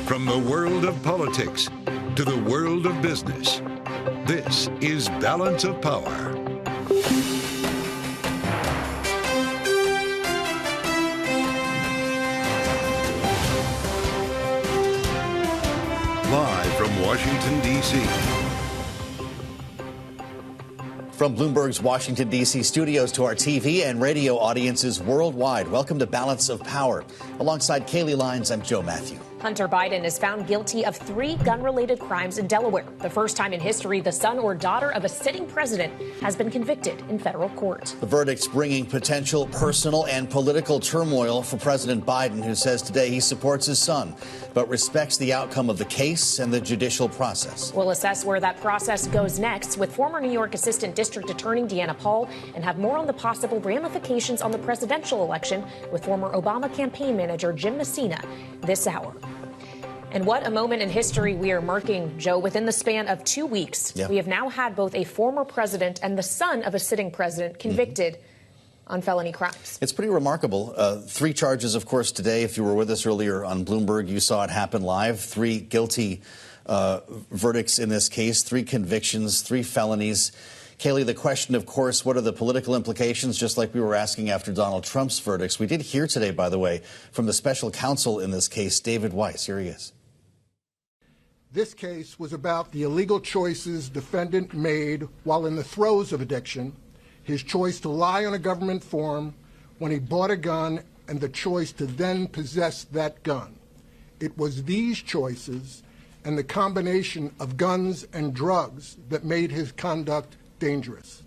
From the world of politics to the world of business, this is Balance of Power. Live from Washington, D.C. From Bloomberg's Washington, D.C. studios to our TV and radio audiences worldwide, welcome to Balance of Power. Alongside Kaylee Lyons, I'm Joe Matthew. Hunter Biden is found guilty of 3 gun-related crimes in Delaware. The first time in history the son or daughter of a sitting president has been convicted in federal court. The verdict's bringing potential personal and political turmoil for President Biden, who says today he supports his son, but respects the outcome of the case and the judicial process. We'll assess where that process goes next with former New York Assistant District Attorney Deanna Paul and have more on the possible ramifications on the presidential election with former Obama campaign manager Jim Messina this hour. And what a moment in history we are marking, Joe. Within the span of 2 weeks, we have now had both a former president and the son of a sitting president convicted on felony crimes. It's pretty remarkable. 3 charges, of course, today. If you were with us earlier on Bloomberg, you saw it happen live. 3 guilty verdicts in this case, 3 convictions, 3 felonies. Kaylee, the question, of course, what are the political implications, just like we were asking after Donald Trump's verdicts? We did hear today, by the way, from the special counsel in this case, David Weiss. Here he is. This case was about the illegal choices defendant made while in the throes of addiction, his choice to lie on a government form when he bought a gun, and the choice to then possess that gun. It was these choices and the combination of guns and drugs that made his conduct dangerous.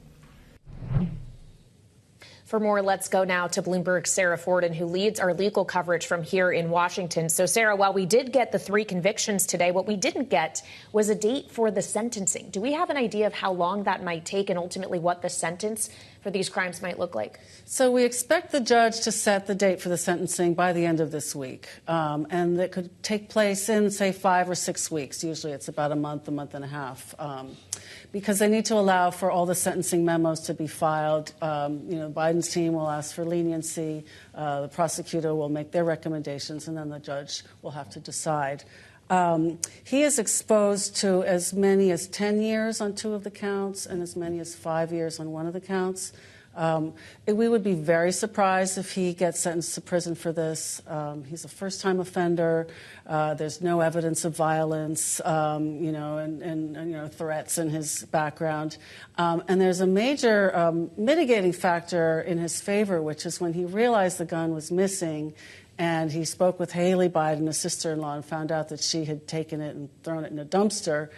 For more, let's go now to Bloomberg's Sara Forden, who leads our legal coverage from here in Washington. So, Sara, while we did get the 3 convictions today, what we didn't get was a date for the sentencing. Do we have an idea of how long that might take and ultimately what the sentence for these crimes might look like? So we expect the judge to set the date for the sentencing by the end of this week. And it could take place in, say, 5 or 6 weeks. Usually it's about a month and a half. Because they need to allow for all the sentencing memos to be filed. Biden's team will ask for leniency. The prosecutor will make their recommendations, and then the judge will have to decide. He is exposed to as many as 10 years on 2 of the counts and as many as 5 years on 1 of the counts. We would be very surprised if he gets sentenced to prison for this. He's a first-time offender. There's no evidence of violence, and threats in his background. And there's a major mitigating factor in his favor, which is when he realized the gun was missing, and he spoke with Haley Biden, his sister-in-law, and found out that she had taken it and thrown it in a dumpster.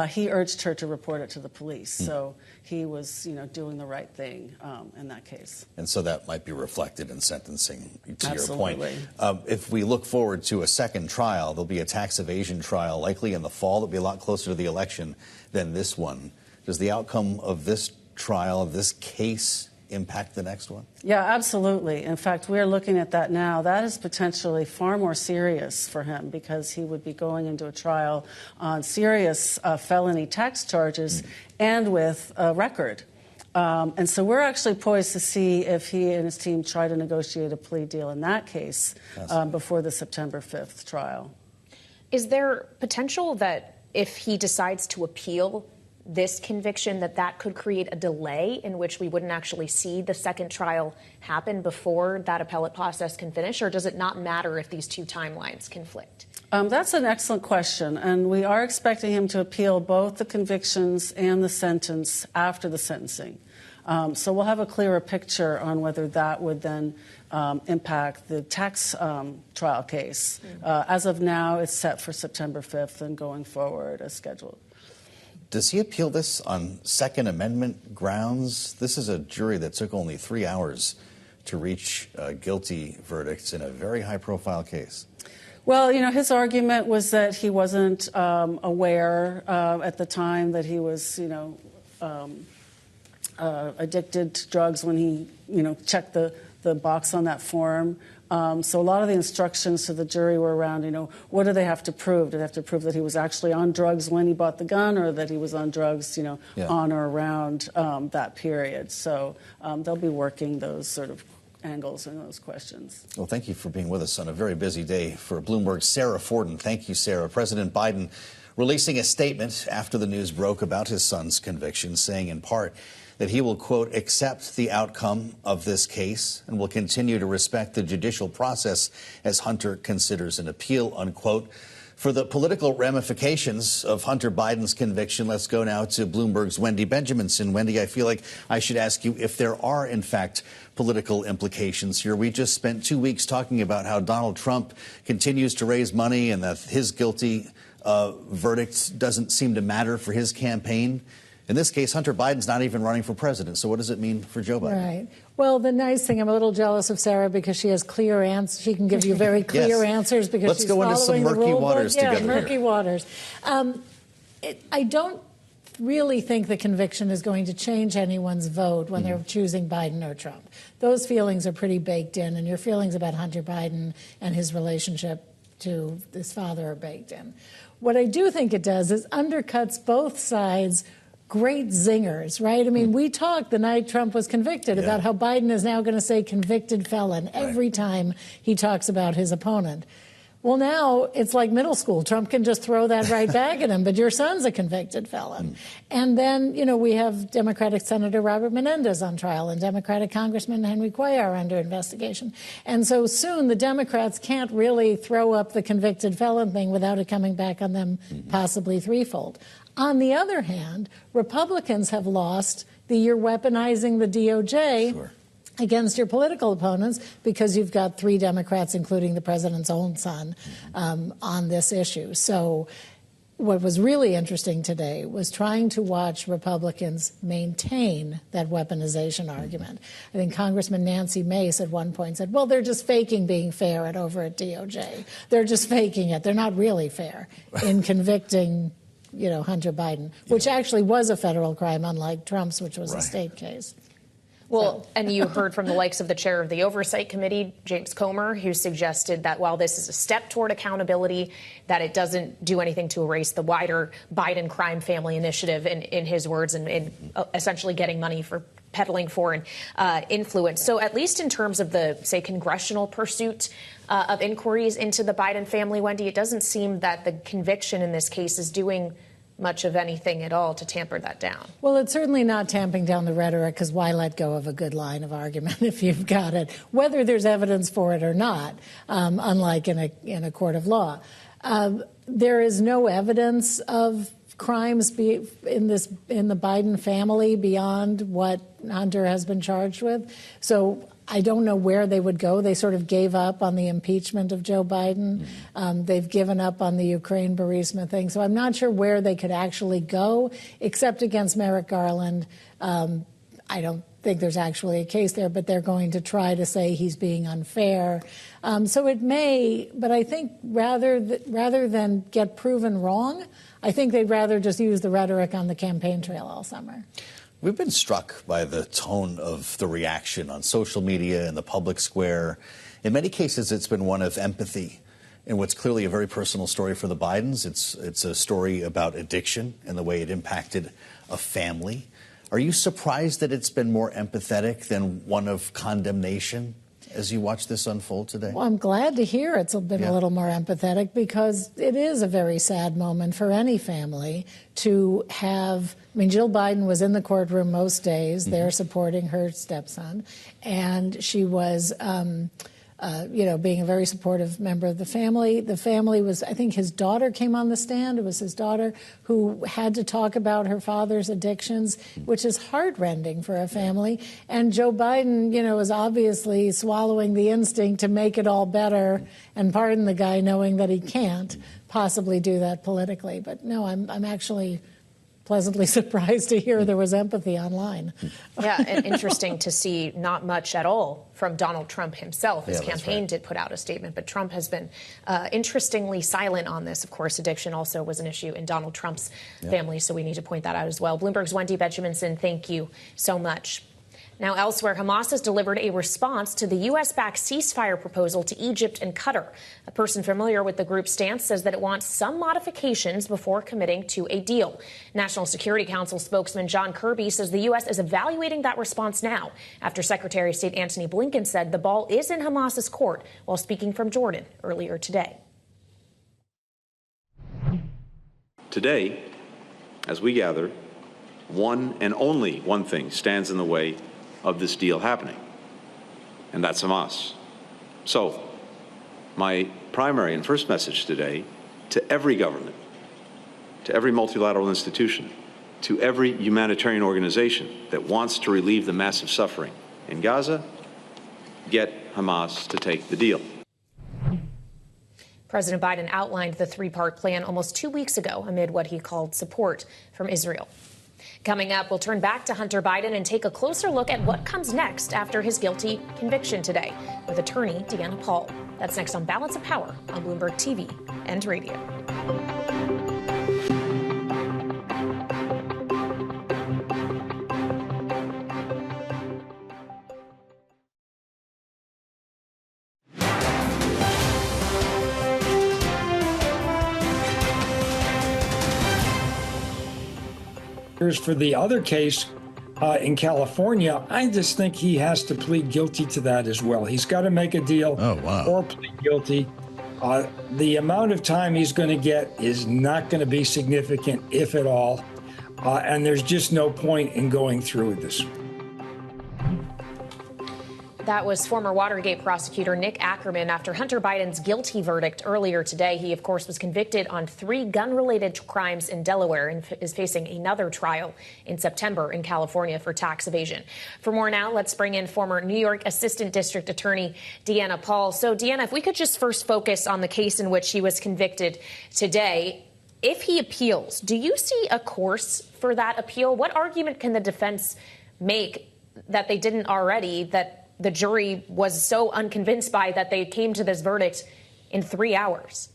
He urged her to report it to the police. So he was, doing the right thing in that case. And so that might be reflected in sentencing, to Absolutely. Your point. If we look forward to a second trial, there'll be a tax evasion trial, likely in the fall. That'll be a lot closer to the election than this one. Does the outcome of this trial, of this case, impact the next one? Yeah, absolutely. In fact, we're looking at that now. That is potentially far more serious for him because he would be going into a trial on serious felony tax charges and with a record. And so we're actually poised to see if he and his team try to negotiate a plea deal in that case before the September 5th trial. Is there potential that if he decides to appeal this conviction, that could create a delay in which we wouldn't actually see the second trial happen before that appellate process can finish? Or does it not matter if these 2 timelines conflict? That's an excellent question. And we are expecting him to appeal both the convictions and the sentence after the sentencing. So we'll have a clearer picture on whether that would then impact the tax trial case. As of now, it's set for September 5th and going forward as scheduled. Does he appeal this on Second Amendment grounds? This is a jury that took only 3 hours to reach guilty verdicts in a very high-profile case. Well, his argument was that he wasn't aware at the time that he was, addicted to drugs when he, checked the box on that form. So a lot of the instructions to the jury were around, what do they have to prove? Do they have to prove that he was actually on drugs when he bought the gun or that he was on drugs, on or around that period? So they'll be working those sort of angles and those questions. Well, thank you for being with us on a very busy day for Bloomberg. Sara Forden. Thank you, Sara. President Biden releasing a statement after the news broke about his son's conviction, saying in part that he will, quote, accept the outcome of this case and will continue to respect the judicial process as Hunter considers an appeal, unquote. For the political ramifications of Hunter Biden's conviction, let's go now to Bloomberg's Wendy Benjaminson. Wendy, I feel like I should ask you if there are, in fact, political implications here. We just spent 2 weeks talking about how Donald Trump continues to raise money and that his guilty verdict doesn't seem to matter for his campaign. In this case, Hunter Biden's not even running for president. So what does it mean for Joe Biden? Right. Well, the nice thing, I'm a little jealous of Sara because she has clear answers. She can give you very clear answers because Let's she's go into some following murky the rule waters book. together. Yeah, murky waters. I don't really think the conviction is going to change anyone's vote when they're choosing Biden or Trump. Those feelings are pretty baked in, and your feelings about Hunter Biden and his relationship to his father are baked in. What I do think it does is undercuts both sides' great zingers, right? I mean, we talked the night Trump was convicted about how Biden is now going to say convicted felon every time he talks about his opponent. Well, now it's like middle school. Trump can just throw that right back at him, but your son's a convicted felon. And then, you know, we have Democratic Senator Robert Menendez on trial and Democratic Congressman Henry Cuellar under investigation. And so soon the Democrats can't really throw up the convicted felon thing without it coming back on them possibly threefold. On the other hand, Republicans have lost the you're weaponizing the DOJ against your political opponents because you've got 3 Democrats, including the president's own son, on this issue. So what was really interesting today was trying to watch Republicans maintain that weaponization argument. I think Congressman Nancy Mace at one point said, well, they're just faking being fair over at DOJ. They're just faking it. They're not really fair in convicting Hunter Biden, which actually was a federal crime, unlike Trump's, which was a state case. Well, and you heard from the likes of the chair of the Oversight Committee, James Comer, who suggested that while this is a step toward accountability, that it doesn't do anything to erase the wider Biden crime family initiative, in his words, and essentially getting money for peddling foreign influence. So at least in terms of the, say, congressional pursuit of inquiries into the Biden family, Wendy, it doesn't seem that the conviction in this case is doing much of anything at all to tamper that down. Well, it's certainly not tamping down the rhetoric, because why let go of a good line of argument if you've got it, whether there's evidence for it or not, unlike in a court of law. There is no evidence of crimes in the Biden family beyond what Hunter has been charged with. So I don't know where they would go. They sort of gave up on the impeachment of Joe Biden. They've given up on the Ukraine Burisma thing. So I'm not sure where they could actually go, except against Merrick Garland. I don't think there's actually a case there, but they're going to try to say he's being unfair. So it may, but I think rather than get proven wrong, I think they'd rather just use the rhetoric on the campaign trail all summer. We've been struck by the tone of the reaction on social media and the public square. In many cases, it's been one of empathy. In what's clearly a very personal story for the Bidens, it's a story about addiction and the way it impacted a family. Are you surprised that it's been more empathetic than one of condemnation as you watch this unfold today? Well, I'm glad to hear it's been a little more empathetic, because it is a very sad moment for any family to have. I mean, Jill Biden was in the courtroom most days. They're supporting her stepson, and she was being a very supportive member of the family. The family was, I think his daughter came on the stand. It was his daughter who had to talk about her father's addictions, which is heartrending for a family. And Joe Biden, is obviously swallowing the instinct to make it all better and pardon the guy, knowing that he can't possibly do that politically. But no, I'm actually pleasantly surprised to hear there was empathy online. Yeah, and interesting to see not much at all from Donald Trump himself. His campaign did put out a statement, but Trump has been interestingly silent on this. Of course, addiction also was an issue in Donald Trump's family, so we need to point that out as well. Bloomberg's Wendy Benjaminson, thank you so much. Now, elsewhere, Hamas has delivered a response to the U.S.-backed ceasefire proposal to Egypt and Qatar. A person familiar with the group's stance says that it wants some modifications before committing to a deal. National Security Council spokesman John Kirby says the U.S. is evaluating that response now, after Secretary of State Antony Blinken said the ball is in Hamas's court while speaking from Jordan earlier today. Today, as we gather, one and only one thing stands in the way of this deal happening, and that's Hamas. So, my primary and first message today to every government, to every multilateral institution, to every humanitarian organization that wants to relieve the massive suffering in Gaza, get Hamas to take the deal. President Biden outlined the three-part plan almost 2 weeks ago amid what he called support from Israel. Coming up, we'll turn back to Hunter Biden and take a closer look at what comes next after his guilty conviction today with attorney Deanna Paul. That's next on Balance of Power on Bloomberg TV and radio. For the other case in California, I just think he has to plead guilty to that as well. He's got to make a deal or plead guilty. The amount of time he's going to get is not going to be significant, if at all. And there's just no point in going through with this. That was former Watergate prosecutor Nick Ackerman after Hunter Biden's guilty verdict earlier today. He, of course, was convicted on 3 gun-related crimes in Delaware and is facing another trial in September in California for tax evasion. For more now, let's bring in former New York Assistant District Attorney Deanna Paul. So, Deanna, if we could just first focus on the case in which he was convicted today. If he appeals, do you see a course for that appeal? What argument can the defense make that they didn't already, that the jury was so unconvinced by that they came to this verdict in 3 hours?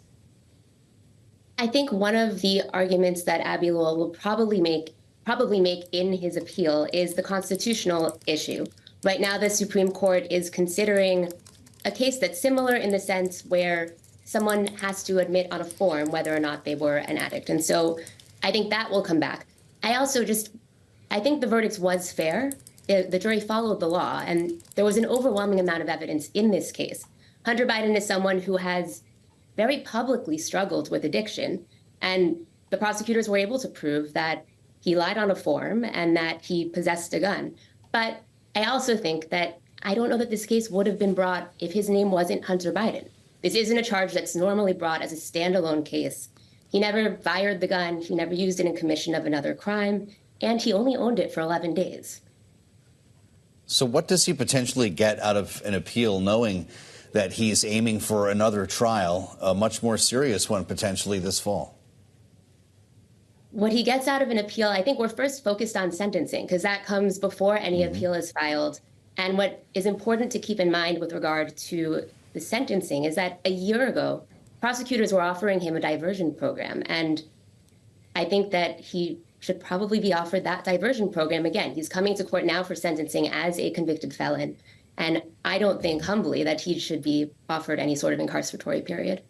I think one of the arguments that Abbe Lowell will probably make in his appeal is the constitutional issue. Right now, the Supreme Court is considering a case that's similar in the sense where someone has to admit on a form whether or not they were an addict. And so I think that will come back. I think the verdict was fair. The jury followed the law, and there was an overwhelming amount of evidence in this case. Hunter Biden is someone who has very publicly struggled with addiction, and the prosecutors were able to prove that he lied on a form and that he possessed a gun. But I also think that I don't know that this case would have been brought if his name wasn't Hunter Biden. This isn't a charge that's normally brought as a standalone case. He never fired the gun, he never used it in commission of another crime, and he only owned it for 11 days. So what does he potentially get out of an appeal, knowing that he's aiming for another trial, a much more serious one potentially this fall? What he gets out of an appeal, I think we're first focused on sentencing, because that comes before any appeal is filed. And what is important to keep in mind with regard to the sentencing is that a year ago, prosecutors were offering him a diversion program. And I think that he should probably be offered that diversion program again. He's coming to court now for sentencing as a convicted felon. And I don't think, humbly, that he should be offered any sort of incarceratory period.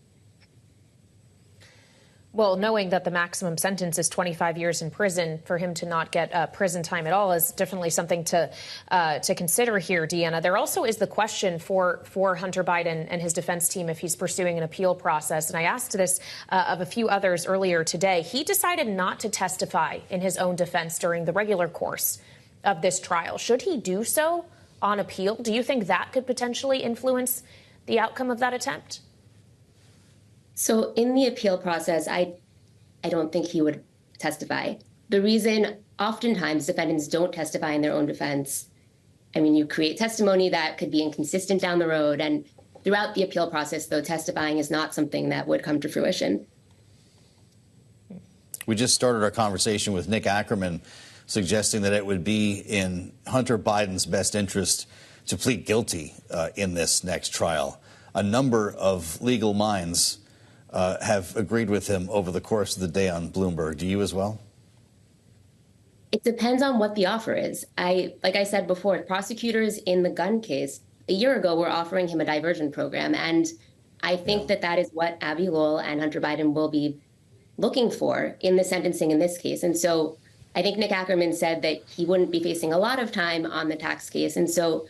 Well, knowing that the maximum sentence is 25 years in prison, for him to not get prison time at all is definitely something to consider here, Deanna. There also is the question for Hunter Biden and his defense team if he's pursuing an appeal process. And I asked this of a few others earlier today. He decided not to testify in his own defense during the regular course of this trial. Should he do so on appeal? Do you think that could potentially influence the outcome of that attempt? So in the appeal process, I don't think he would testify. The reason oftentimes defendants don't testify in their own defense, I mean, you create testimony that could be inconsistent down the road. And throughout the appeal process, though, testifying is not something that would come to fruition. We just started our conversation with Nick Ackerman, suggesting that it would be in Hunter Biden's best interest to plead guilty in this next trial. A number of legal minds have agreed with him over the course of the day on Bloomberg. Do you as well? It depends on what the offer is. Like I said before, prosecutors in the gun case a year ago were offering him a diversion program. And I think that is what Abby Lowell and Hunter Biden will be looking for in the sentencing in this case. And so I think Nick Ackerman said that he wouldn't be facing a lot of time on the tax case. And so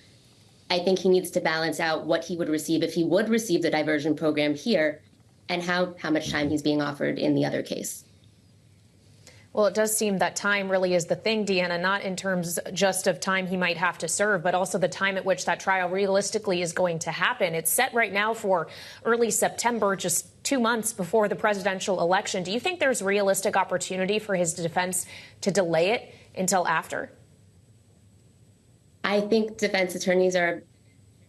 I think he needs to balance out what he would receive if he would receive the diversion program here and how much time he's being offered in the other case. Well, it does seem that time really is the thing, Deanna, not in terms just of time he might have to serve, but also the time at which that trial realistically is going to happen. It's set right now for early September, just 2 months before the presidential election. Do you think there's realistic opportunity for his defense to delay it until after? I think defense attorneys are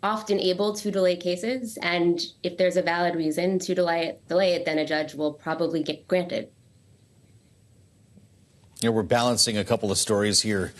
often able to delay cases, and if there's a valid reason to delay it, then a judge will probably get granted. You know, we're balancing a couple of stories here.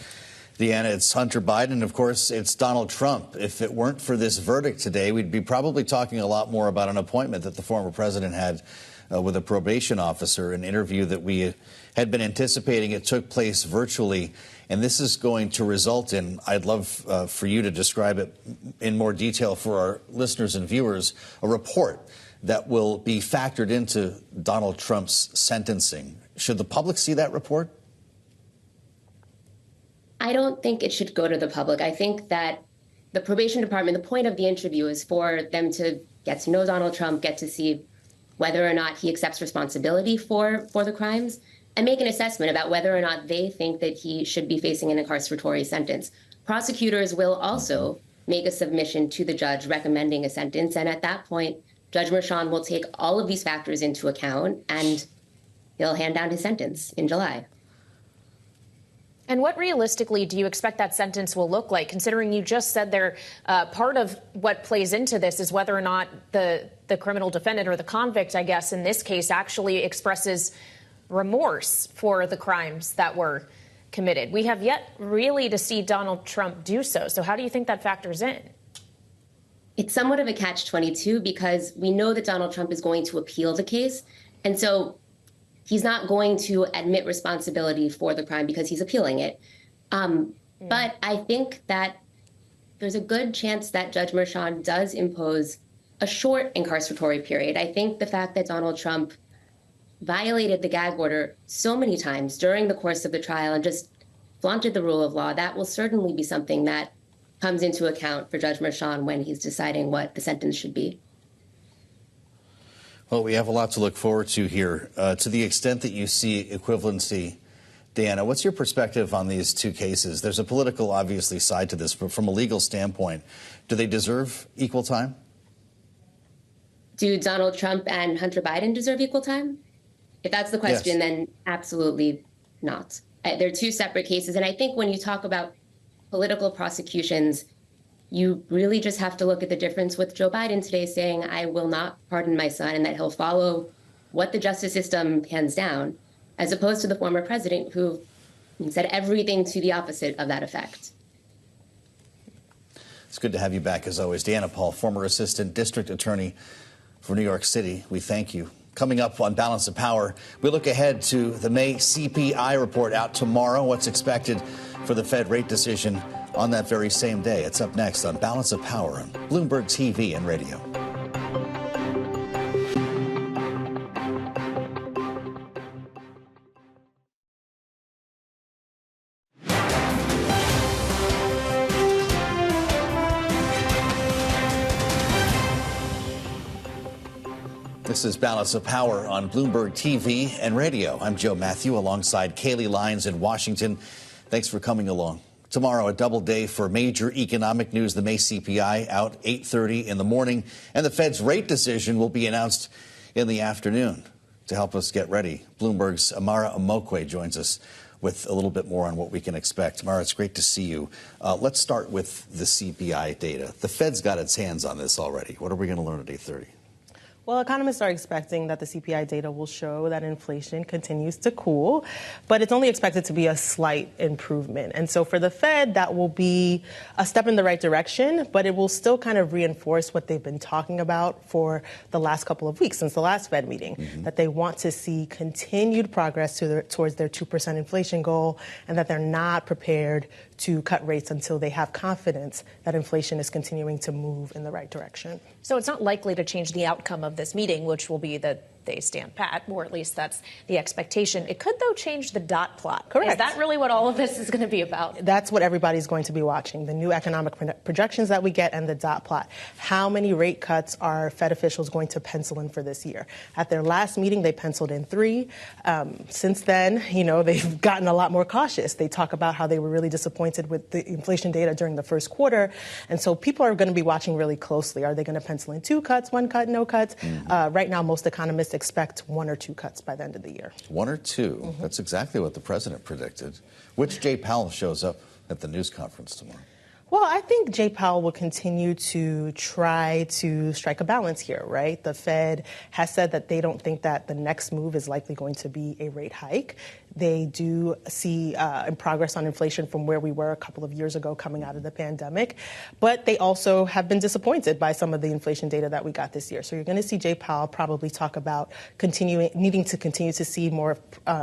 Deanna, it's Hunter Biden, and of course, it's Donald Trump. If it weren't for this verdict today, we'd be probably talking a lot more about an appointment that the former president had with a probation officer, an interview that we had been anticipating. It took place virtually, and this is going to result in, I'd love for you to describe it in more detail for our listeners and viewers, a report that will be factored into Donald Trump's sentencing. Should the public see that report? I don't think it should go to the public. I think that the probation department, the point of the interview is for them to get to know Donald Trump, get to see whether or not he accepts responsibility for the crimes, and make an assessment about whether or not they think that he should be facing an incarceratory sentence. Prosecutors will also make a submission to the judge recommending a sentence. And at that point, Judge Merchan will take all of these factors into account, and he'll hand down his sentence in July. And what realistically do you expect that sentence will look like, considering you just said there part of what plays into this is whether or not the criminal defendant or the convict, I guess, in this case, actually expresses remorse for the crimes that were committed. We have yet really to see Donald Trump do so. So how do you think that factors in? It's somewhat of a catch-22 because we know that Donald Trump is going to appeal the case. And so he's not going to admit responsibility for the crime because he's appealing it. But I think that there's a good chance that Judge Merchan does impose a short incarceratory period. I think the fact that Donald Trump violated the gag order so many times during the course of the trial and just flaunted the rule of law, that will certainly be something that comes into account for Judge Merchan when he's deciding what the sentence should be. Well, we have a lot to look forward to here. To the extent that you see equivalency, Deanna, what's your perspective on these two cases? There's a political, obviously, side to this, but from a legal standpoint, do they deserve equal time? Do Donald Trump and Hunter Biden deserve equal time? If that's the question, then absolutely not. They're two separate cases. And I think when you talk about political prosecutions, you really just have to look at the difference with Joe Biden today saying, I will not pardon my son, and that he'll follow what the justice system hands down, as opposed to the former president who said everything to the opposite of that effect. It's good to have you back, as always. Deanna Paul, former assistant district attorney for New York City. We thank you. Coming up on Balance of Power, we look ahead to the May CPI report out tomorrow, what's expected for the Fed rate decision on that very same day. It's up next on Balance of Power on Bloomberg TV and radio. This is Balance of Power on Bloomberg TV and radio. I'm Joe Matthew alongside Kaylee Lyons in Washington. Thanks for coming along. Tomorrow, a double day for major economic news. The May CPI out 8:30 in the morning, and the Fed's rate decision will be announced in the afternoon. To help us get ready, Bloomberg's Amara Omeokwe joins us with a little bit more on what we can expect. Amara, it's great to see you. Let's start with the CPI data. The Fed's got its hands on this already. What are we going to learn at 8:30? Well, economists are expecting that the CPI data will show that inflation continues to cool, but it's only expected to be a slight improvement. And so for the Fed, that will be a step in the right direction, but it will still kind of reinforce what they've been talking about for the last couple of weeks, since the last Fed meeting, that they want to see continued progress towards their 2% inflation goal, and that they're not prepared to cut rates until they have confidence that inflation is continuing to move in the right direction. So it's not likely to change the outcome of this meeting, which will be that they stand pat, or at least that's the expectation. It could, though, change the dot plot. Correct. Is that really what all of this is going to be about? That's what everybody's going to be watching, the new economic projections that we get and the dot plot. How many rate cuts are Fed officials going to pencil in for this year? At their last meeting, they penciled in 3. Since then, they've gotten a lot more cautious. They talk about how they were really disappointed with the inflation data during the first quarter. And so people are going to be watching really closely. Are they going to pencil in 2 cuts, 1 cut, no cuts? Right now, most economists expect 1 or 2 cuts by the end of the year. 1 or 2. That's exactly what the president predicted. Which Jay Powell shows up at the news conference tomorrow? Well, I think Jay Powell will continue to try to strike a balance here, right? The Fed has said that they don't think that the next move is likely going to be a rate hike. They do see progress on inflation from where we were a couple of years ago coming out of the pandemic. But they also have been disappointed by some of the inflation data that we got this year. So you're going to see Jay Powell probably talk about needing to continue to see more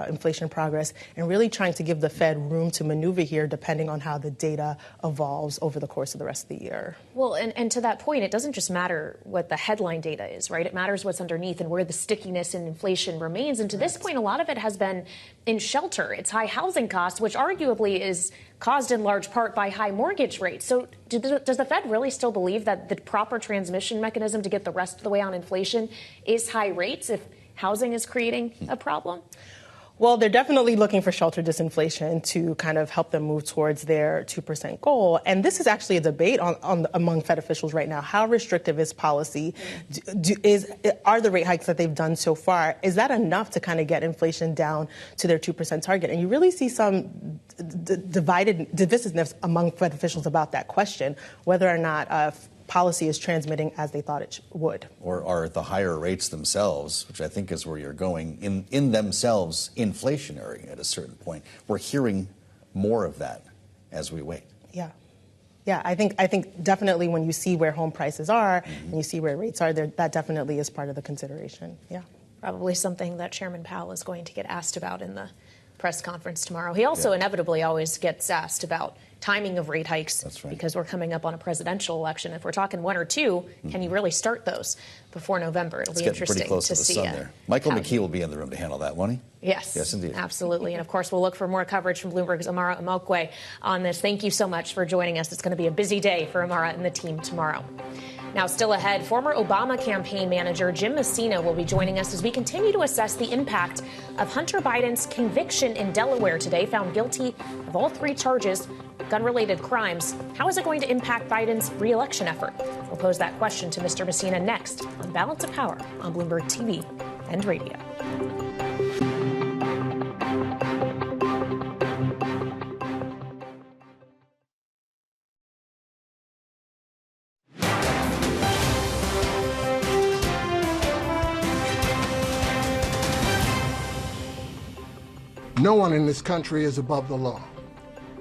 inflation progress and really trying to give the Fed room to maneuver here depending on how the data evolves over the course of the rest of the year. Well, and to that point, it doesn't just matter what the headline data is, right? It matters what's underneath and where the stickiness in inflation remains. And to this point, a lot of it has been in shelter. It's high housing costs, which arguably is caused in large part by high mortgage rates. So does the Fed really still believe that the proper transmission mechanism to get the rest of the way on inflation is high rates if housing is creating a problem? Well, they're definitely looking for shelter disinflation to kind of help them move towards their 2% goal. And this is actually a debate among Fed officials right now. How restrictive is policy? Are the rate hikes that they've done so far, is that enough to kind of get inflation down to their 2% target? And you really see some divisiveness among Fed officials about that question, whether or not policy is transmitting as they thought it would. Or are the higher rates themselves, which I think is where you're going, in themselves inflationary at a certain point? We're hearing more of that as we wait. Yeah, I think definitely when you see where home prices are and you see where rates are, that definitely is part of the consideration. Yeah. Probably something that Chairman Powell is going to get asked about in the press conference tomorrow. He also inevitably always gets asked about timing of rate hikes. That's right. Because we're coming up on a presidential election. If we're talking 1 or 2, can you really start those before November? It'll be interesting pretty close to the see. Sun there. Michael McKee will be in the room to handle that, won't he? Yes. Yes, indeed. Absolutely. And of course, we'll look for more coverage from Bloomberg's Amara Omeokwe on this. Thank you so much for joining us. It's going to be a busy day for Amara and the team tomorrow. Now, still ahead, former Obama campaign manager Jim Messina will be joining us as we continue to assess the impact of Hunter Biden's conviction in Delaware today, found guilty of all 3 charges, gun-related crimes. How is it going to impact Biden's re-election effort? We'll pose that question to Mr. Messina next on Balance of Power on Bloomberg TV and radio. No one in this country is above the law.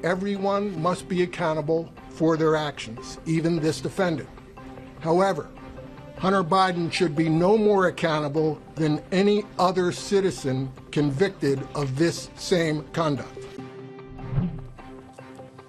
Everyone must be accountable for their actions, even this defendant. However, Hunter Biden should be no more accountable than any other citizen convicted of this same conduct.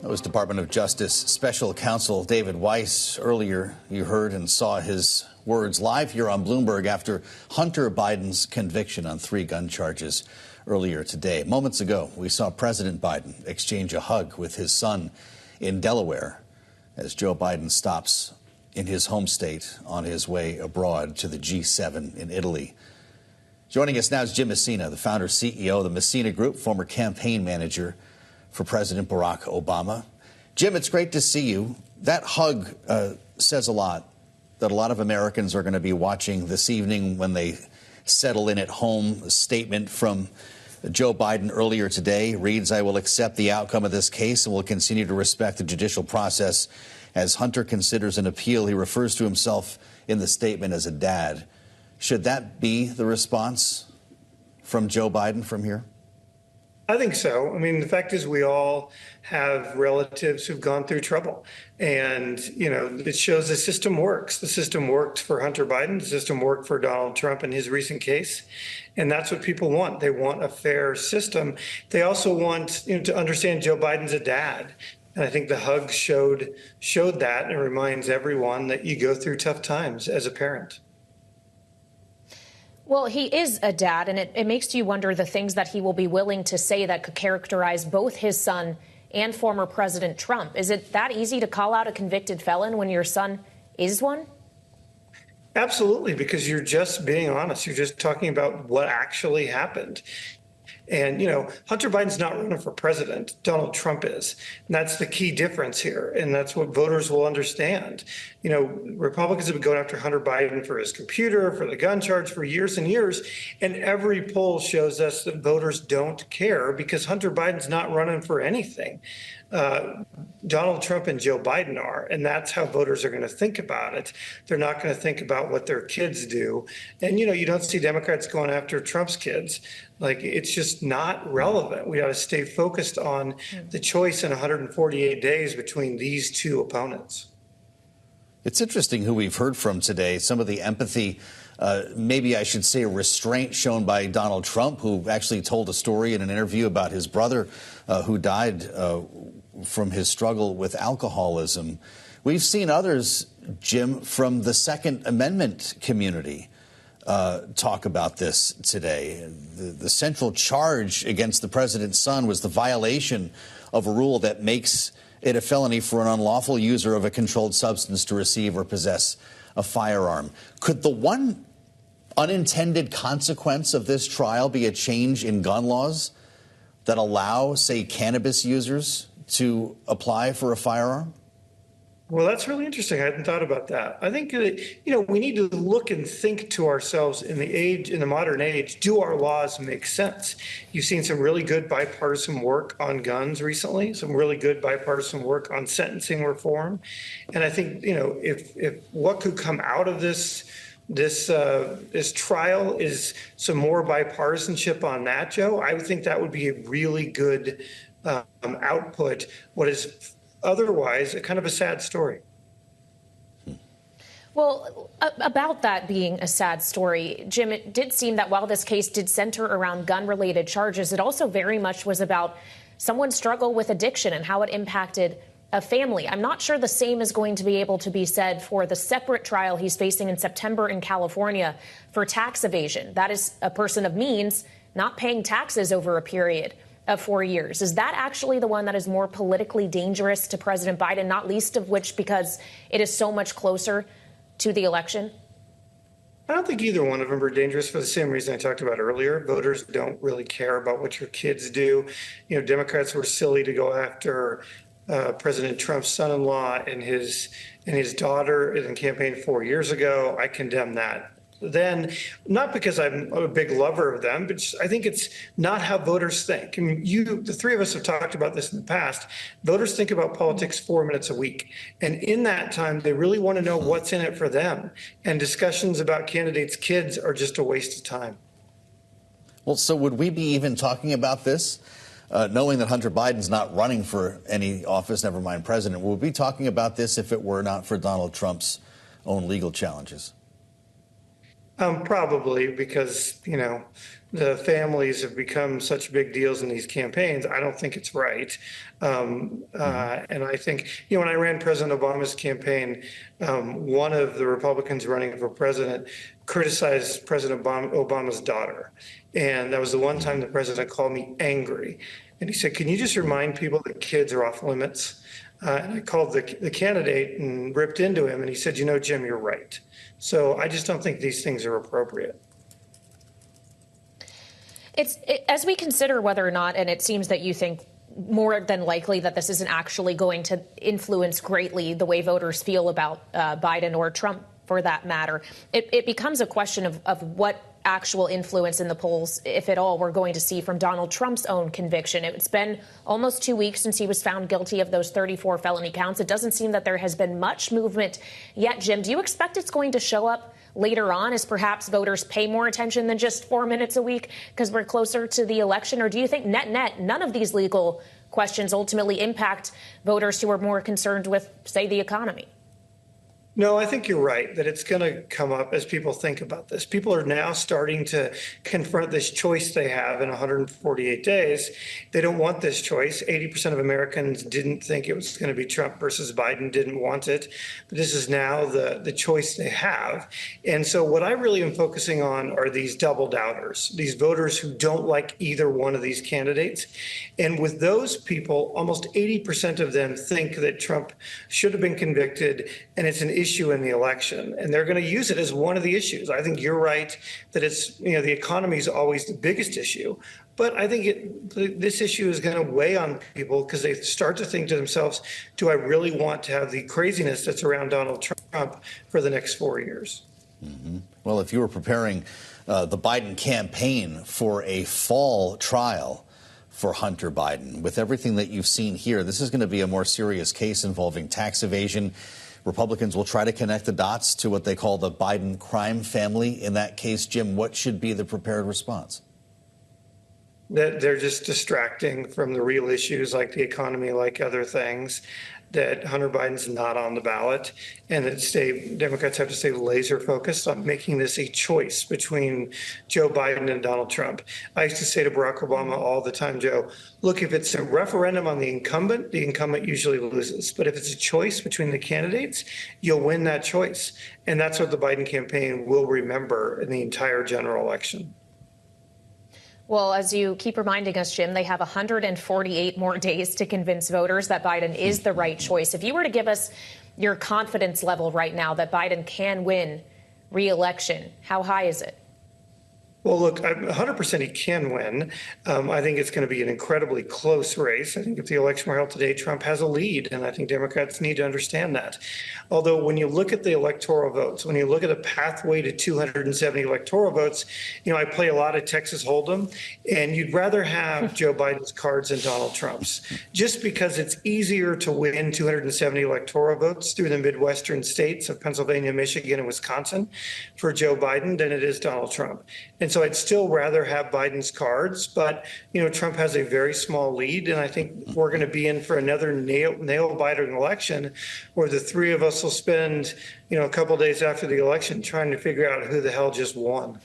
That was Department of Justice Special Counsel David Weiss. Earlier, you heard and saw his words live here on Bloomberg after Hunter Biden's conviction on 3 gun charges earlier today. Moments ago, we saw President Biden exchange a hug with his son in Delaware as Joe Biden stops in his home state on his way abroad to the G7 in Italy. Joining us now is Jim Messina, the founder CEO of the Messina Group, former campaign manager for President Barack Obama. Jim, it's great to see you. That hug says a lot, that a lot of Americans are going to be watching this evening when they settle in at home. A statement from Joe Biden earlier today reads, "I will accept the outcome of this case and will continue to respect the judicial process as Hunter considers an appeal." He refers to himself in the statement as a dad. Should that be the response from Joe Biden from here? I think so. I mean, the fact is we all have relatives who've gone through trouble. And, it shows the system works. The system worked for Hunter Biden. The system worked for Donald Trump in his recent case. And that's what people want. They want a fair system. They also want to understand Joe Biden's a dad. And I think the hug showed that, and it reminds everyone that you go through tough times as a parent. Well, he is a dad, and it makes you wonder the things that he will be willing to say that could characterize both his son and former President Trump. Is it that easy to call out a convicted felon when your son is one? Absolutely, because you're just being honest. You're just talking about what actually happened. And, Hunter Biden's not running for president. Donald Trump is. And that's the key difference here. And that's what voters will understand. Republicans have been going after Hunter Biden for his computer, for the gun charge for years and years. And every poll shows us that voters don't care because Hunter Biden's not running for anything. Donald Trump and Joe Biden are, and that's how voters are going to think about it. They're not going to think about what their kids do. And, you don't see Democrats going after Trump's kids. It's just not relevant. We got to stay focused on the choice in 148 days between these two opponents. It's interesting who we've heard from today. Some of the empathy, maybe I should say restraint shown by Donald Trump, who actually told a story in an interview about his brother who died from his struggle with alcoholism. We've seen others, Jim, from the Second Amendment community talk about this today. The central charge against the president's son was the violation of a rule that makes it a felony for an unlawful user of a controlled substance to receive or possess a firearm. Could the one unintended consequence of this trial be a change in gun laws that allow, say, cannabis users to apply for a firearm? Well, that's really interesting. I hadn't thought about that. I think that, we need to look and think to ourselves in the modern age, do our laws make sense? You've seen some really good bipartisan work on guns recently, some really good bipartisan work on sentencing reform. And I think, if what could come out of this trial is some more bipartisanship on that, Joe, I would think that would be a really good output. What is otherwise a kind of a sad story. Well, about that being a sad story, Jim, it did seem that while this case did center around gun-related charges, it also very much was about someone's struggle with addiction and how it impacted a family. I'm not sure the same is going to be able to be said for the separate trial he's facing in September in California for tax evasion. That is a person of means not paying taxes over a period of 4 years. Is that actually the one that is more politically dangerous to President Biden, not least of which because it is so much closer to the election? I don't think either one of them are dangerous for the same reason I talked about earlier. Voters don't really care about what your kids do. Democrats were silly to go after President Trump's son-in-law and his daughter in the campaign 4 years ago. I condemn that. Then, not because I'm a big lover of them, but I think it's not how voters think. I mean, the three of us have talked about this in the past. Voters think about politics 4 minutes a week. And in that time, they really want to know what's in it for them. And discussions about candidates' kids are just a waste of time. Well, so would we be even talking about this, knowing that Hunter Biden's not running for any office, never mind president? Would we be talking about this if it were not for Donald Trump's own legal challenges? Probably because, the families have become such big deals in these campaigns. I don't think it's right. And I think, when I ran President Obama's campaign, one of the Republicans running for president criticized President Obama's daughter. And that was the one time the president called me angry. And he said, can you just remind people that kids are off limits? And I called the candidate and ripped into him. And he said, Jim, you're right. So I just don't think these things are appropriate. As we consider whether or not, and it seems that you think more than likely that this isn't actually going to influence greatly the way voters feel about Biden or Trump, for that matter, it becomes a question of what actual influence in the polls, if at all, we're going to see from Donald Trump's own conviction. It's been almost 2 weeks since he was found guilty of those 34 felony counts. It doesn't seem that there has been much movement yet. Jim, do you expect it's going to show up later on as perhaps voters pay more attention than just 4 minutes a week because we're closer to the election? Or do you think net, none of these legal questions ultimately impact voters who are more concerned with, say, the economy? No, I think you're right that it's going to come up as people think about this. People are now starting to confront this choice they have in 148 days. They don't want this choice. 80% of Americans didn't think it was going to be Trump versus Biden, didn't want it. But this is now the choice they have. And so what I really am focusing on are these double doubters, these voters who don't like either one of these candidates. And with those people, almost 80% of them think that Trump should have been convicted, and it's an issue in the election, and they're going to use it as one of the issues. I think you're right that it's, the economy is always the biggest issue, but I think this issue is going to weigh on people because they start to think to themselves, do I really want to have the craziness that's around Donald Trump for the next 4 years? Mm-hmm. Well, if you were preparing the Biden campaign for a fall trial for Hunter Biden, with everything that you've seen here, this is going to be a more serious case involving tax evasion. Republicans will try to connect the dots to what they call the Biden crime family. In that case, Jim, what should be the prepared response? That they're just distracting from the real issues like the economy, like other things, that Hunter Biden's not on the ballot, and that Democrats have to stay laser focused on making this a choice between Joe Biden and Donald Trump. I used to say to Barack Obama all the time, Joe, look, if it's a referendum on the incumbent usually loses. But if it's a choice between the candidates, you'll win that choice. And that's what the Biden campaign will remember in the entire general election. Well, as you keep reminding us, Jim, they have 148 more days to convince voters that Biden is the right choice. If you were to give us your confidence level right now that Biden can win re-election, how high is it? Well, look, 100% he can win. I think it's going to be an incredibly close race. I think if the election were held today, Trump has a lead, and I think Democrats need to understand that. Although when you look at the electoral votes, when you look at a pathway to 270 electoral votes, I play a lot of Texas Hold'em, and you'd rather have Joe Biden's cards than Donald Trump's, just because it's easier to win 270 electoral votes through the Midwestern states of Pennsylvania, Michigan, and Wisconsin for Joe Biden than it is Donald Trump. And so I'd still rather have Biden's cards, but, Trump has a very small lead, and I think we're going to be in for another nail-biting election where the three of us will spend, a couple of days after the election trying to figure out who the hell just won.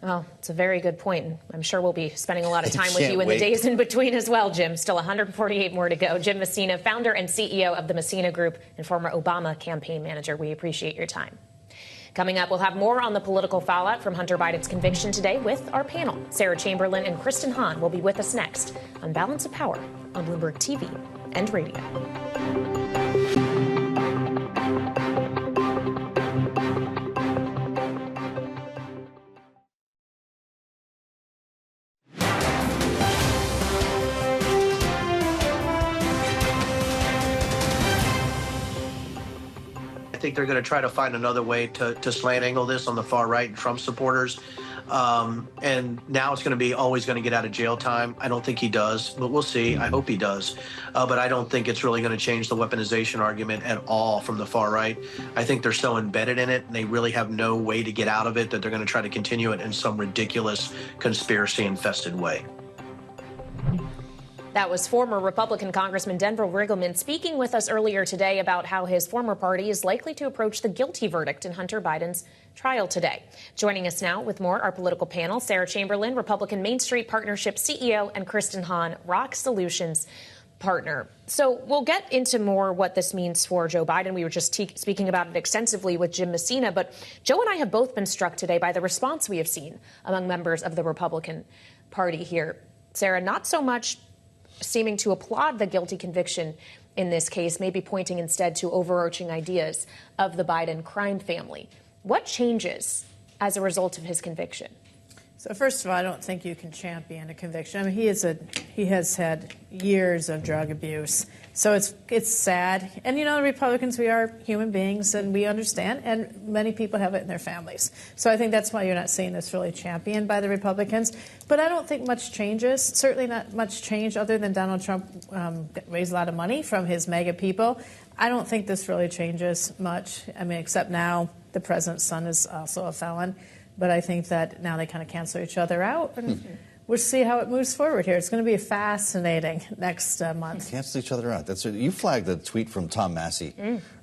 Well, it's a very good point. I'm sure we'll be spending a lot of time with you in the days in between as well, Jim. Still 148 more to go. Jim Messina, founder and CEO of the Messina Group and former Obama campaign manager. We appreciate your time. Coming up, we'll have more on the political fallout from Hunter Biden's conviction today with our panel. Sara Chamberlain and Kristen Hawn will be with us next on Balance of Power on Bloomberg TV and radio. I think they're going to try to find another way to slant angle this on the far right and Trump supporters. And now it's going to be always going to get out of jail time. I don't think he does, but we'll see. I hope he does. But I don't think it's really going to change the weaponization argument at all from the far right. I think they're so embedded in it and they really have no way to get out of it that they're going to try to continue it in some ridiculous conspiracy-infested way. That was former Republican Congressman Denver Riggleman speaking with us earlier today about how his former party is likely to approach the guilty verdict in Hunter Biden's trial today. Joining us now with more, our political panel, Sara Chamberlain, Republican Main Street Partnership CEO, and Kristen Hawn, Rokk Solutions partner. So we'll get into more what this means for Joe Biden. We were just speaking about it extensively with Jim Messina, but Joe and I have both been struck today by the response we have seen among members of the Republican Party here. Sara, not so much seeming to applaud the guilty conviction in this case, maybe pointing instead to overarching ideas of the Biden crime family. What changes as a result of his conviction? So first of all, I don't think you can champion a conviction. I mean, he has had years of drug abuse. So it's sad. And, Republicans, we are human beings and we understand. And many people have it in their families. So I think that's why you're not seeing this really championed by the Republicans. But I don't think much changes. Certainly not much change other than Donald Trump raised a lot of money from his MAGA people. I don't think this really changes much. I mean, except now the president's son is also a felon. But I think that now they kind of cancel each other out, and we'll see how it moves forward here. It's going to be fascinating next month. Cancel each other out. You flagged a tweet from Tom Massey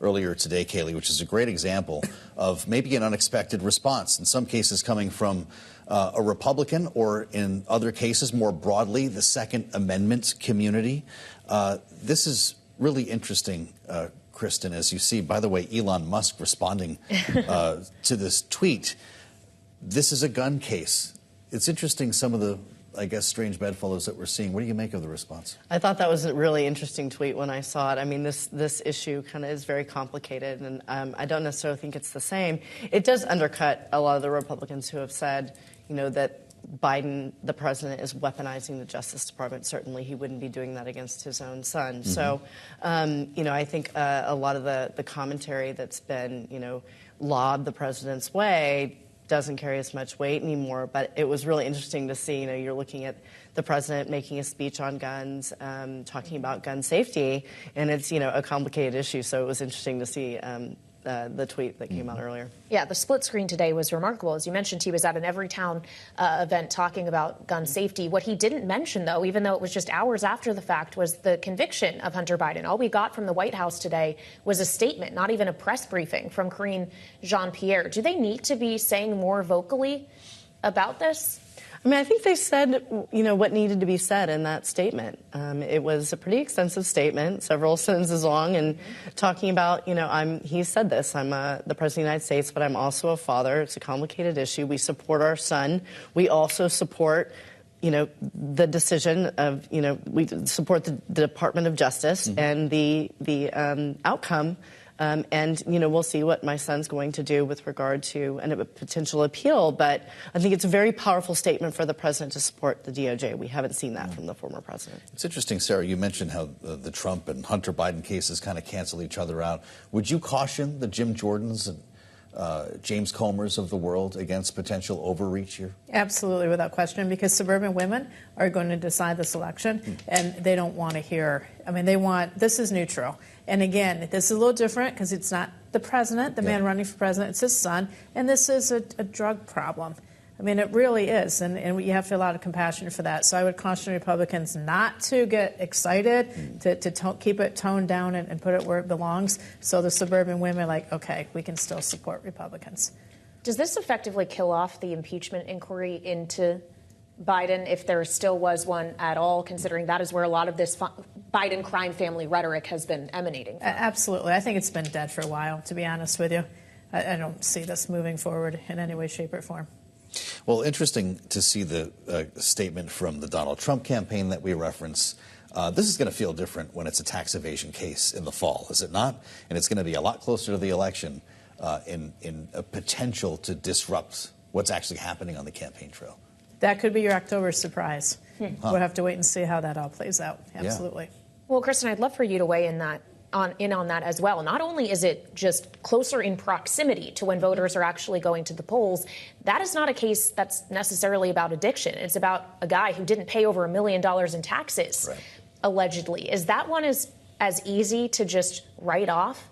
earlier today, Kayleigh, which is a great example of maybe an unexpected response, in some cases coming from a Republican, or in other cases, more broadly, the Second Amendment community. This is really interesting, Kristen, as you see. By the way, Elon Musk responding to this tweet. This is a gun case. It's interesting, some of the, I guess, strange bedfellows that we're seeing. What do you make of the response? I thought that was a really interesting tweet when I saw it. I mean, this issue kind of is very complicated, and I don't necessarily think it's the same. It does undercut a lot of the Republicans who have said, that Biden, the president, is weaponizing the Justice Department. Certainly he wouldn't be doing that against his own son. So, I think a lot of the commentary that's been, lobbed the president's way doesn't carry as much weight anymore. But it was really interesting to see, you're looking at the president making a speech on guns, talking about gun safety, and it's, a complicated issue. So it was interesting to see the tweet that came out earlier. Yeah, the split screen today was remarkable. As you mentioned, he was at an Everytown event talking about gun safety. What he didn't mention, though, even though it was just hours after the fact, was the conviction of Hunter Biden. All we got from the White House today was a statement, not even a press briefing, from Karine Jean-Pierre. Do they need to be saying more vocally about this? I mean, I think they said, what needed to be said in that statement. It was a pretty extensive statement, several sentences long, and talking about, he said this, I'm the President of the United States, but I'm also a father. It's a complicated issue. We support our son. We also support, the decision of, we support the Department of Justice and the outcome. And, we'll see what my son's going to do with regard to a potential appeal. But I think it's a very powerful statement for the president to support the DOJ. We haven't seen that from the former president. It's interesting, Sarah, you mentioned how the Trump and Hunter Biden cases kind of cancel each other out. Would you caution the Jim Jordans and James Comers of the world against potential overreach here? Absolutely, without question, because suburban women are going to decide this election, and they don't want to hear. I mean, this is neutral. And again, this is a little different because it's not the president, the man running for president, it's his son, and this is a drug problem. I mean, it really is, and we have to feel a lot of compassion for that. So I would caution Republicans not to get excited, to keep it toned down and put it where it belongs, so the suburban women are like, okay, we can still support Republicans. Does this effectively kill off the impeachment inquiry into Biden, if there still was one at all, considering that is where a lot of this Biden crime family rhetoric has been emanating from? Absolutely. I think it's been dead for a while, to be honest with you. I don't see this moving forward in any way, shape, or form. Well, interesting to see the statement from the Donald Trump campaign that we reference. This is going to feel different when it's a tax evasion case in the fall, is it not? And it's going to be a lot closer to the election in a potential to disrupt what's actually happening on the campaign trail. That could be your October surprise. We'll have to wait and see how that all plays out. Absolutely. Yeah. Well, Kristen, I'd love for you to weigh in on that as well. Not only is it just closer in proximity to when voters are actually going to the polls, that is not a case that's necessarily about addiction. It's about a guy who didn't pay over $1 million in taxes, allegedly. Is that one as easy to just write off?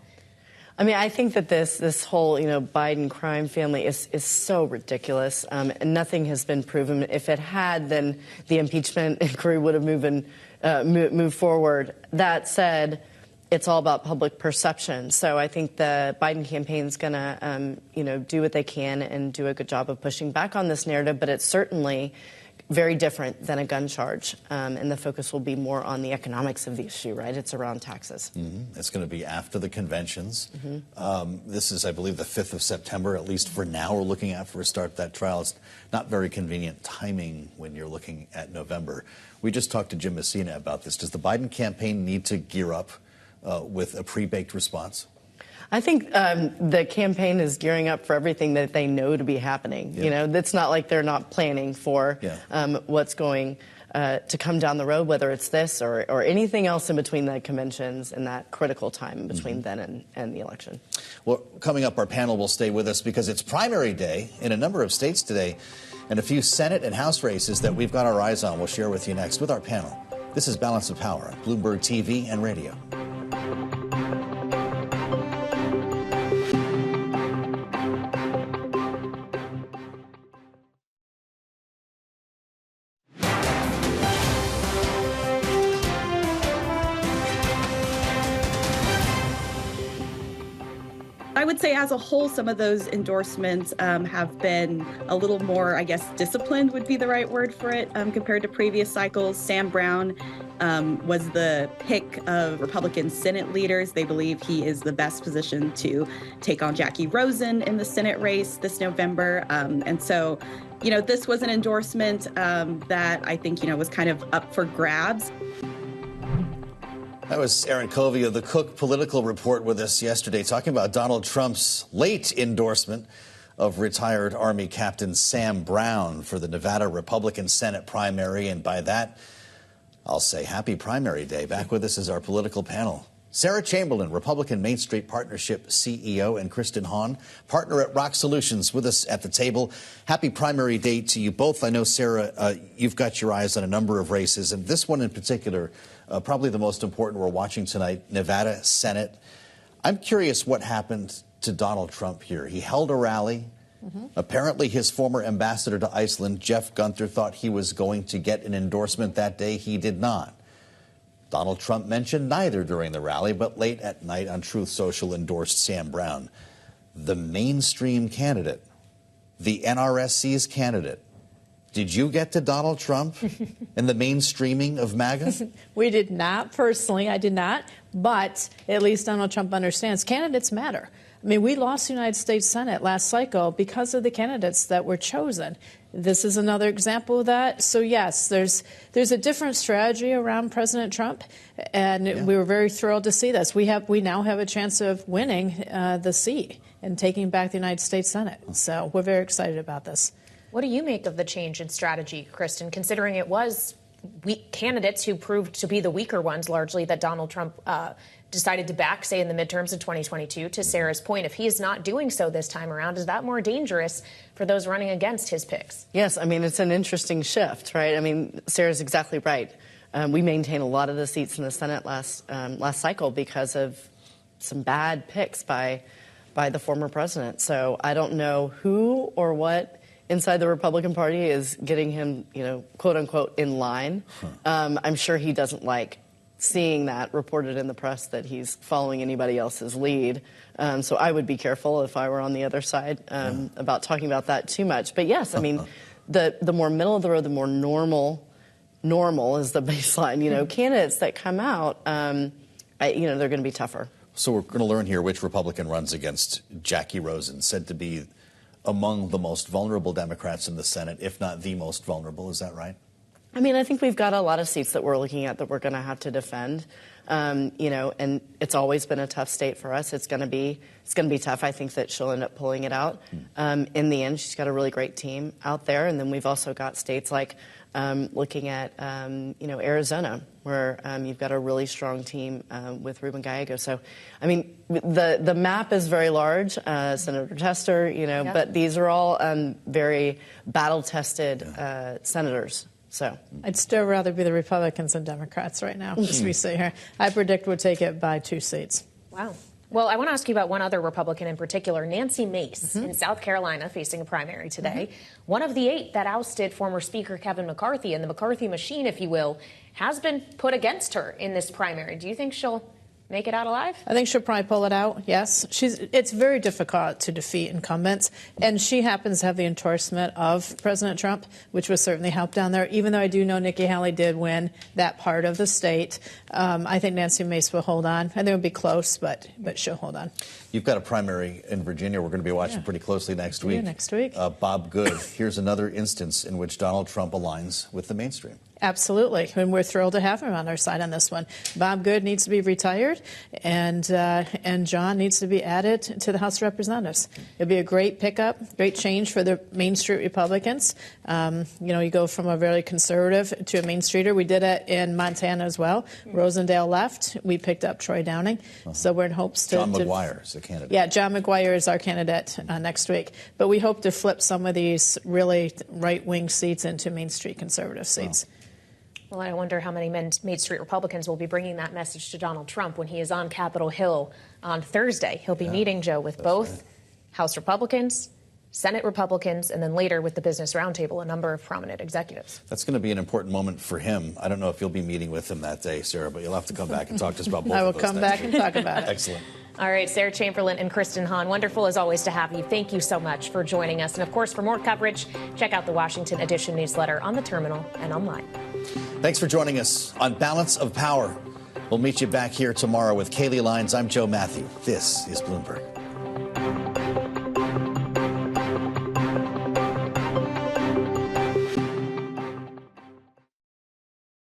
I mean, I think that this whole, Biden crime family is so ridiculous, and nothing has been proven. If it had, then the impeachment inquiry would have moved forward. That said, it's all about public perception. So I think the Biden campaign is going to, do what they can and do a good job of pushing back on this narrative. But it's certainly very different than a gun charge, and the focus will be more on the economics of the issue, right? It's around taxes. It's going to be after the conventions. This is, I believe, the 5th of September, at least for now, we're looking at for a start that trial. It's not very convenient timing when you're looking at November. We just talked to Jim Messina about this. Does the Biden campaign need to gear up with a pre-baked response? I think the campaign is gearing up for everything that they know to be happening. It's not like they're not planning for what's going to come down the road, whether it's this or anything else in between the conventions and that critical time between then and the election. Well, coming up, our panel will stay with us because it's primary day in a number of states today and a few Senate and House races that we've got our eyes on. We'll share with you next with our panel. This is Balance of Power on Bloomberg TV and radio. would say as a whole, some of those endorsements have been a little more, I guess, disciplined would be the right word for it, compared to previous cycles. Sam Brown was the pick of Republican Senate leaders. They believe he is the best position to take on Jackie Rosen in the Senate race this November. And so, this was an endorsement that I think, was kind of up for grabs. That was Aaron Covey of the Cook Political Report with us yesterday, talking about Donald Trump's late endorsement of retired Army Captain Sam Brown for the Nevada Republican Senate primary. And by that, I'll say happy primary day. Back with us is our political panel. Sara Chamberlain, Republican Main Street Partnership CEO, and Kristen Hawn, partner at Rokk Solutions, with us at the table. Happy primary day to you both. I know, Sara, you've got your eyes on a number of races, and this one in particular, probably the most important we're watching tonight, Nevada Senate. I'm curious what happened to Donald Trump here. He held a rally. Apparently, his former ambassador to Iceland, Jeff Gunther, thought he was going to get an endorsement that day. He did not. Donald Trump mentioned neither during the rally, but late at night on Truth Social endorsed Sam Brown. The mainstream candidate, the NRSC's candidate. Did you get to Donald Trump and the mainstreaming of MAGA? We did not, personally. I did not. But at least Donald Trump understands candidates matter. I mean, we lost the United States Senate last cycle because of the candidates that were chosen. This is another example of that. So, yes, there's a different strategy around President Trump, and we were very thrilled to see this. We now have a chance of winning the seat and taking back the United States Senate. So we're very excited about this. What do you make of the change in strategy, Kristen, considering it was weak candidates who proved to be the weaker ones, largely, that Donald Trump decided to back, say, in the midterms of 2022? To Sarah's point, if he is not doing so this time around, is that more dangerous for those running against his picks? Yes, I mean, it's an interesting shift, right? I mean, Sarah's exactly right. We maintained a lot of the seats in the Senate last cycle because of some bad picks by the former president. So I don't know who or what inside the Republican Party is getting him, quote unquote, in line. I'm sure he doesn't like seeing that reported in the press that he's following anybody else's lead. So I would be careful if I were on the other side about talking about that too much. But yes, I mean, the more middle of the road, the more normal is the baseline. Candidates that come out, they're going to be tougher. So we're going to learn here which Republican runs against Jackie Rosen, said to be among the most vulnerable Democrats in the Senate, if not the most vulnerable. Is that right? I mean, I think we've got a lot of seats that we're looking at that we're going to have to defend, and it's always been a tough state for us. It's going to be tough. I think that she'll end up pulling it out. In the end, she's got a really great team out there, and then we've also got states like looking at Arizona, where you've got a really strong team with Ruben Gallego. So, I mean, the map is very large. Senator Tester, but these are all very battle-tested senators. So I'd still rather be the Republicans than Democrats right now, as we sit here. I predict we'll take it by 2 seats. Wow. Well, I want to ask you about one other Republican in particular, Nancy Mace, in South Carolina, facing a primary today. One of the 8 that ousted former Speaker Kevin McCarthy, and the McCarthy machine, if you will, has been put against her in this primary. Do you think she'll make it out alive? I think she'll probably pull it out, yes. It's very difficult to defeat incumbents, and she happens to have the endorsement of President Trump, which would certainly help down there, even though I do know Nikki Haley did win that part of the state. I think Nancy Mace will hold on. I think it'll be close, but she'll hold on. You've got a primary in Virginia we're going to be watching pretty closely next week. Yeah, next week. Bob Good, here's another instance in which Donald Trump aligns with the mainstream. Absolutely, and we're thrilled to have him on our side on this one. Bob Good needs to be retired, and John needs to be added to the House of Representatives. It'll be a great pickup, great change for the Main Street Republicans. You go from a very conservative to a Main Streeter. We did it in Montana as well. Rosendale left. We picked up Troy Downing. So we're in hopes to... John McGuire is the candidate. Yeah, John McGuire is our candidate next week. But we hope to flip some of these really right-wing seats into Main Street conservative seats. Well, I wonder how many Main Street Republicans will be bringing that message to Donald Trump when he is on Capitol Hill on Thursday. He'll be meeting, Joe, with both House Republicans, Senate Republicans, and then later with the Business Roundtable, a number of prominent executives. That's going to be an important moment for him. I don't know if you'll be meeting with him that day, Sara, but you'll have to come back and talk to us about both of those. I will come back and talk about it. Excellent. All right, Sara Chamberlain and Kristen Hawn, wonderful as always to have you. Thank you so much for joining us. And of course, for more coverage, check out the Washington Edition newsletter on the terminal and online. Thanks for joining us on Balance of Power. We'll meet you back here tomorrow with Kaylee Lyons. I'm Joe Matthew. This is Bloomberg.